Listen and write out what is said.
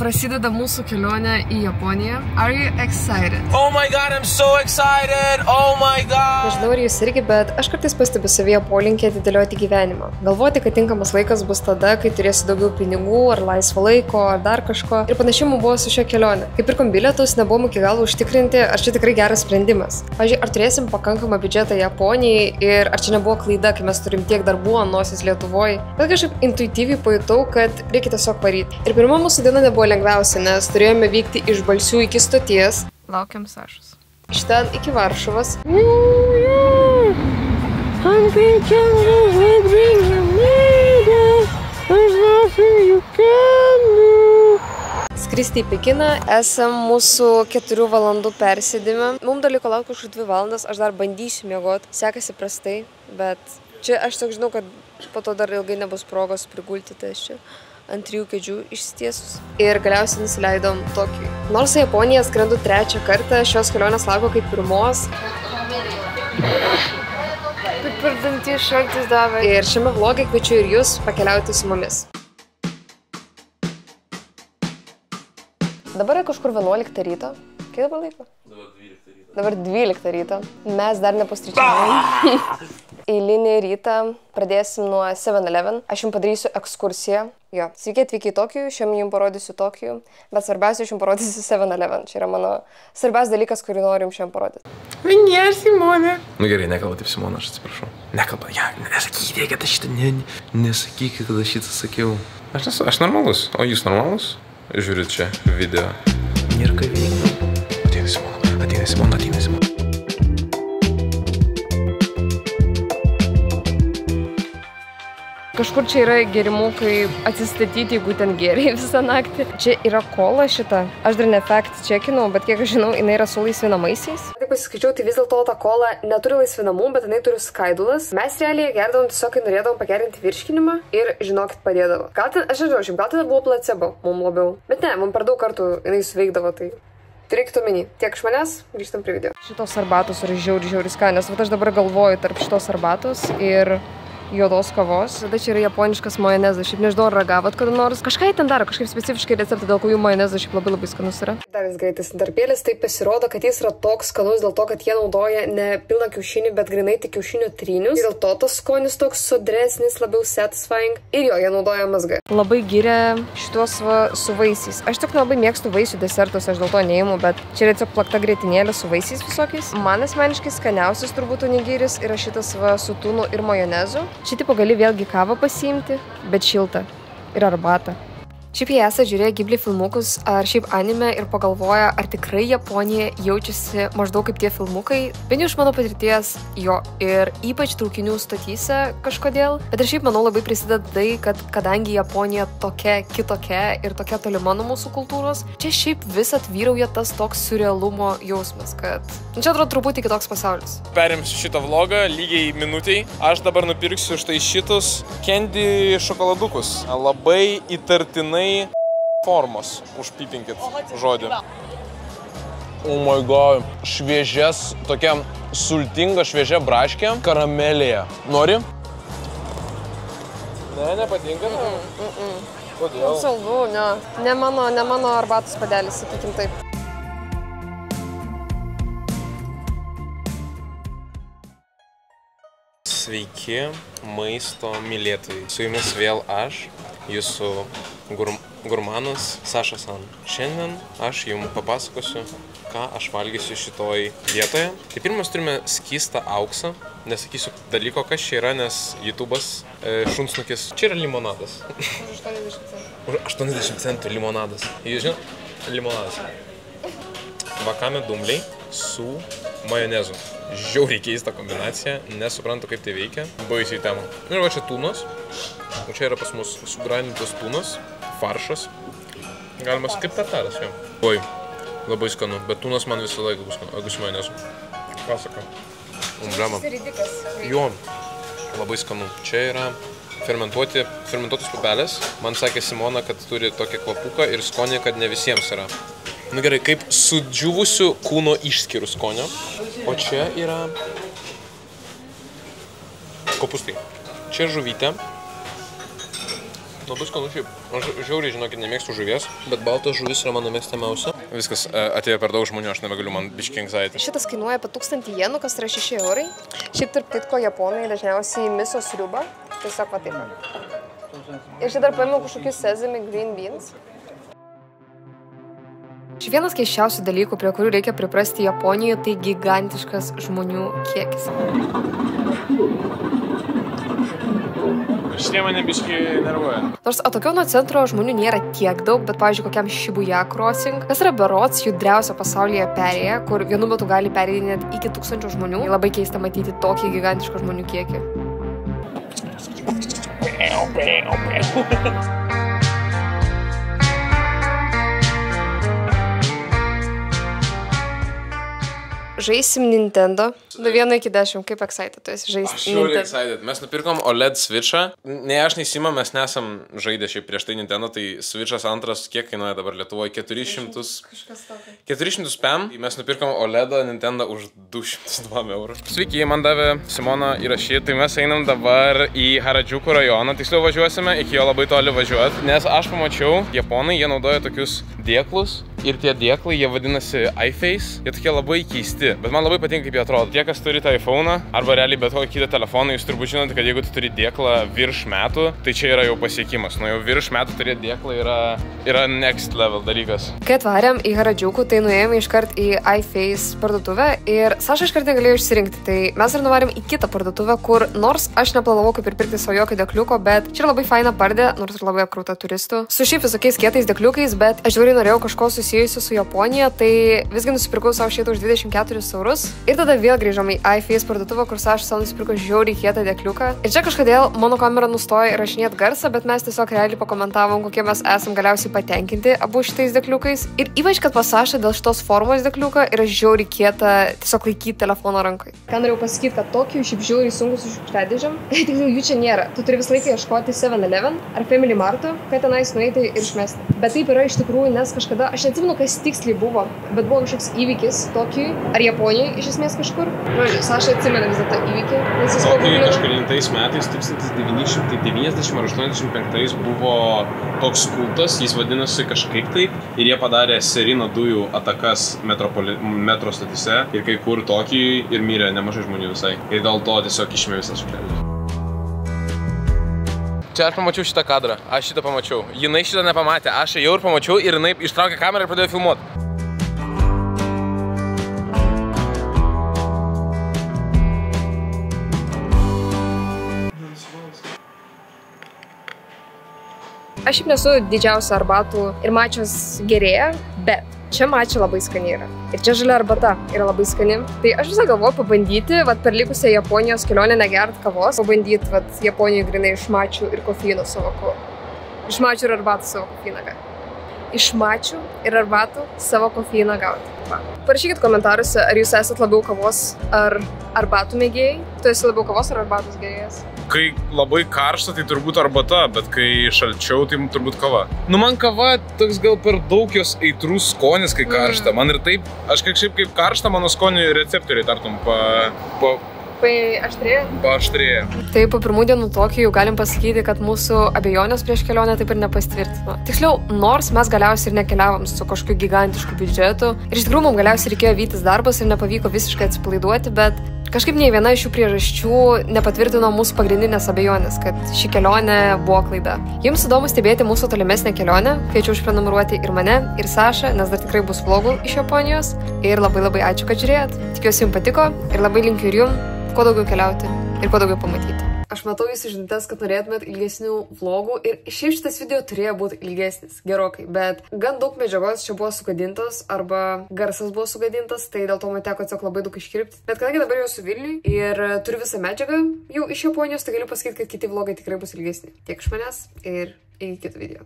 Prasideda mūsų kelionė į Japoniją. Are you excited? Oh my god, I'm so excited! Oh my god! Nežinau, ar jūs irgi, bet aš kartais pastebiu savyje polinkį atidėlioti gyvenimą. Galvoti, kad tinkamas laikas bus tada, kai turėsiu daugiau pinigų, ar laisvo laiko, ar dar kažko. Ir panašiai mums buvo su šia kelionė. Kai pirkom bilietus, nebuvom iki galo užtikrinti, ar čia tikrai geras sprendimas. Pavyzdžiui, ar turėsim pakankamą biudžetą Japonijai ir ar čia nebuvo klaida, kai mes turim tiek darbų ant nosies Lietuvoje. Bet kažkaip intuityviai pajutau, kad reikia tiesiog varyti. Ir pirma mūsų diena nebuvo lengviausia, nes turėjome vykti iš Balsių iki stoties. Laukiam Sašos. Iš ten iki Varšuvos. Skristi į Pekiną. Esam mūsų 4 valandų persėdime. Mums dar liko laukti už 2 valandas. Aš dar bandysiu miegoti. Sekasi prastai, bet čia aš tik žinau, kad po to dar ilgai nebus progos prigulti, tai aš čia ant 3 kėdžių išsitiesus. Ir galiausiai nusileidom Tokijui. Nors į Japoniją skrendu 3 kartą, šios kelionės lauko kaip pirmos. Kaip per dantį šaltis davė. Ir šiame vloge kviečiu ir jūs pakeliauti su mumis. Dabar yra kažkur 11 ryto. Kiek dabar laiko? Dabar 12 ryto. Mes dar nepustryčiavome. Eilinį rytą pradėsim nuo 7-Eleven. Aš jums padarysiu ekskursiją. Jo. Sveiki atvykę į Tokijų, šiandien jums parodysiu Tokijų, bet svarbiausia, aš jums parodysiu 7-Eleven. Čia yra mano svarbiausias dalykas, kurį noriu jums šiandien parodyti. Ne, Simona. Nu gerai, nekalba taip Simona, aš atsiprašau. Nekalba, ja, nesakykite, kad aš šitą, nesakykite, kad aš šitą sakiau. Aš normalus, o jūs normalus? Žiūrit čia video. Nėra ką veikti. Ateina Simona, ateina Simona, ateina Simona. Kažkur čia yra gerimukai atsistatyti, jeigu ten geriai visą naktį. Čia yra kola šita. Aš dar ne fact checkinau, bet kiek aš žinau, jinai yra su laisvinamaisiais. Taip pasiskaičiau, tai vis dėlto ta kola neturi laisvinamų, bet jinai turi skaidulas. Mes realiai gerdavom tiesiog, kai norėdavom pagerinti virškinimą ir, žinokit, padėdavo. Gal ten, aš nežinau, gal ten buvo placebo, mums labiau. Bet ne, mums per daug kartų jinai suveikdavo, tai reiktų omeny. Tiek iš manęs, grįžtam prie video. Šitos arbatos yra žiauri skanios, bet aš dabar galvoju tarp šitos arbatos ir juodos kavos. Tada čia yra japoniškas majonezas. Šiaip nežinau, ar ragavot kada nors. Kažką jie ten daro, kažkaip specifiškai receptą, dėl kurių majonezas šiaip labai skanus yra. Dar vis greitas intarpėlis, tai pasirodo, kad jis yra toks skanus dėl to, kad jie naudoja ne pilną kiaušinį, bet grinai tik kiaušinio trynius. Ir dėl to tas skonis toks sodresnis, labiau satisfying. Ir jo, jie naudoja mazgą. Labai giria šitos su vaisiais. Aš tik labai mėgstu vaisių desertus, aš dėl to neimu, bet čia yra tiesiog plakta grietinėlė su vaisiais visokiais. Man asmeniškai skaniausias turbūt onigiris yra šitas su tūnu ir majonezu. Čia tipo gali vėlgi kavą pasiimti, bet šiltą ir arbatą. Šiaip jie esate žiūrėję Ghibli filmukus ar šiaip anime ir pagalvoja, ar tikrai Japonija jaučiasi maždaug kaip tie filmukai. Bent jau iš mano patirties jo ir ypač traukinių stotyse kažkodėl. Bet ir šiaip manau labai prisideda tai, kad kadangi Japonija tokia kitokia ir tokia tolima nuo mūsų kultūros, čia šiaip visat vyrauja tas toks surrealumo jausmas, kad čia atrodo truputį kitoks pasaulis. Perimsiu šitą vlogą lygiai minutiai. Aš dabar nupirksiu štai šitus candy šokoladukus. Labai įtartinai formos. Užpipinkit žodį. Oh my god. Šviežias, tokia sultinga šviežia braškė. Karamelėje. Nori? Ne, nepatinka? Kodėl? Saldu, ne. Ne mano arbatos padelis, sakykim taip. Sveiki, maisto mylėtojai. Su jumis vėl aš, jūsų gurmanas Saša-san. Šiandien aš jums papasakosiu, ką aš valgysiu šitoj vietoje. Tai pirmas turime skystą auksą. Nesakysiu dalyko, kas čia yra, nes YouTube'as šunsnukis. Čia yra limonadas. Už 80 centų. Už 80 centų limonadas. Jūs žinot? Limonadas. Vakame dumbliai su majonezu. Žiauriai keista kombinacija, nesuprantu kaip tai veikia. Baisiai tema. Ir va čia tūnas. O čia yra pas mus sugrandintas tūnas, faršas. Galima kaip tartaras, jo. Oi, labai skanu, bet tūnas man visą laiką bus skanu, jeigu su majonezu. Pasaka. Umbrama. Jo, labai skanu. Čia yra fermentuotos pupelės. Man sakė Simona, kad turi tokią kvapuką ir skonį, kad ne visiems yra. Nu gerai, kaip sudžiūvusių kūno išskyrų skonio. O čia yra kopūstai. Čia žuvytė. Labai skanu šiaip. Aš žiauriai, žinokit, nemėgstu žuvies, bet baltos žuvis yra mano mėgstamiausia. Viskas, atėjo per daug žmonių, aš nebegaliu, man biški anxiety. Šitas kainuoja apie 1000 jenų, kas yra 6 eurai. Šiaip tarp kitko japonai dažniausiai miso sriubą. Tiesiog va taip. Ir šitą dar paėmiau kažkokius sesame green beans. Šiaip vienas keisčiausių dalykų, prie kurių reikia priprasti Japonijoje, tai gigantiškas žmonių kiekis. Šitie mane biški nervuoja. Nors atokiau nuo centro žmonių nėra tiek daug, bet, pavyzdžiui, kokiam Shibuya Crossing, kas yra berods judriausia pasaulyje perėja, kur vienu metu gali perėti net iki 1000 žmonių. Labai keista matyti tokį gigantišką žmonių kiekį. Žaisim Nintendo. Nuo 1 iki 10, kaip excited tu esi žaisti Nintendo? Aš excited. Mes nupirkom OLED Switch'ą. Nei aš, nei Sima, mes nesam žaidę šiaip prieš tai Nintendo, tai Switch'as antras, kiek kainuoja dabar Lietuvoje? 400... Kažkas tokio. 400 PM. Mes nupirkom OLED'ą Nintendo už 202 eurų. Sveiki, man davė Simona įrašyti, tai mes einam dabar į Harajuku rajoną. Tiksliau važiuosime, iki jo labai toli važiuoti, nes aš pamačiau, japonai, jie naudoja tokius dėklus. Ir tie dėklai, jie vadinasi iFace, jie tokie labai keisti, bet man labai patinka, kaip jie atrodo. Tie, kas turite iPhone'ą, arba realiai bet kokį kitą telefoną, jūs turbūt žinote, kad jeigu tu turi dėklą virš metų, tai čia yra jau pasiekimas. Nu jau virš metų turėti dėklą yra next level dalykas. Kai atvarėm į Harajuku, tai nuėjome iškart į iFace parduotuvę ir Saša iškart negalėjo išsirinkti. Tai mes ir nuvarėm į kitą parduotuvę, kur nors aš neplanavau kaip ir pirkti savo jokio dėkliuko, bet čia yra labai faina pardė, nors ir labai apkrauta turistų. Su šiaip visokiais kietais dėkliukais, bet aš žiūriai norėjau kažko susijusiu su Japonija, tai visgi nusipirkau savo šitą už 24 eurus. Ir tada vėl grįžom į iFace parduotuvę, kur Saša savo nusipirko žiauriai kietą dėkliuką. Ir čia kažkodėl mano kamera nustojo įrašinėti garsą, bet mes tiesiog realiai pakomentavom, kokie mes esam galiausiai patenkinti abu šitais dėkliukais. Ir ypač, kad pas Sašą dėl šitos formos dėkliuką yra žiauriai kieta tiesiog laikyti telefoną rankai. Ką norėjau pasakyti, kad tokių šiaip žiauriai sunku su šiukšliadėžėm, tiksliau jų čia nėra. Tu turi visą laiką ieškoti 7-Eleven ar Family Mart'o, kad tenais nueiti ir išmesti. Bet taip yra iš tikrųjų, nes kažkada, aš neatsimenu, kas tiksliai buvo, bet buvo kažkoks įvykis Tokijui ar Japonijoje iš esmės kažkur. Žodžiu, Saša atsimena visą tą įvykį. Tokijui kažkalintais metais, 1990 ar 85 buvo toks kultas, jis vadinasi kažkaip taip, ir jie padarė serino dujų atakas metro stotyse ir kai kur Tokijui ir mirė nemažai žmonių visai. Ir dėl to tiesiog išmė visą šiukšliadėžę. Čia aš pamačiau šitą kadrą, aš šitą pamačiau. Jinai šitą nepamatė, aš jau ir pamačiau ir jinai ištraukė kamerą ir pradėjo filmuoti. Aš šiaip nesu didžiausia arbatų ir mačios gerėja, bet čia mačia labai skani yra. Ir čia žalia arbata yra labai skani. Tai aš visą galvoju pabandyti, per likusią Japonijos kelionę negert kavos, pabandyti Japonijoje grinai iš mačių ir kofeino savo Iš mačių ir arbatų savo kofeiną gauti. Iš mačių ir arbatų savo kofeiną gauti. Parašykit komentaruose, ar jūs esat labiau kavos ar arbatų mėgėjai. Tu esi labiau kavos ar arbatos gėrėjas? Kai labai karšta, tai turbūt arbata, bet kai šalčiau, tai turbūt kava. Nu, man kava toks gal per daug jos aitrus skonis, kai karšta. Man ir taip, aš kažkaip kaip karšta, mano skonių receptoriai tartum paaštrėja. Tai po pirmų dienų Tokijų jau galim pasakyti, kad mūsų abejonės prieš kelionę taip ir nepasitvirtino. Tiksliau, nors mes galiausiai ir nekeliavom su kažkokiu gigantišku biudžetu. Ir iš tikrųjų mums galiausiai reikėjo vytis darbas ir nepavyko visiškai atsipalaiduoti, bet kažkaip nei viena iš šių priežasčių nepatvirtino mūsų pagrindinės abejonės, kad ši kelionė buvo klaida. Jums įdomu stebėti mūsų tolimesnę kelionę, kviečiu užprenumeruoti ir mane, ir Sašą, nes dar tikrai bus vlogų iš Japonijos. Ir labai ačiū, kad žiūrėjot. Tikiuosi jums patiko ir labai linkiu ir jums kuo daugiau keliauti ir kuo daugiau pamatyti. Aš matau jūsų žinutes, kad norėtumėt ilgesnių vlogų ir šiaip šitas video turėjo būti ilgesnis, gerokai, bet gan daug medžiagos čia buvo sugadintos arba garsas buvo sugadintas, tai dėl to man teko tiesiog labai daug iškirpti. Bet kadangi dabar jau esu Vilniuj ir turiu visą medžiagą jau iš Japonijos, tai galiu pasakyti, kad kiti vlogai tikrai bus ilgesni. Tiek iš manęs ir iki kitų video.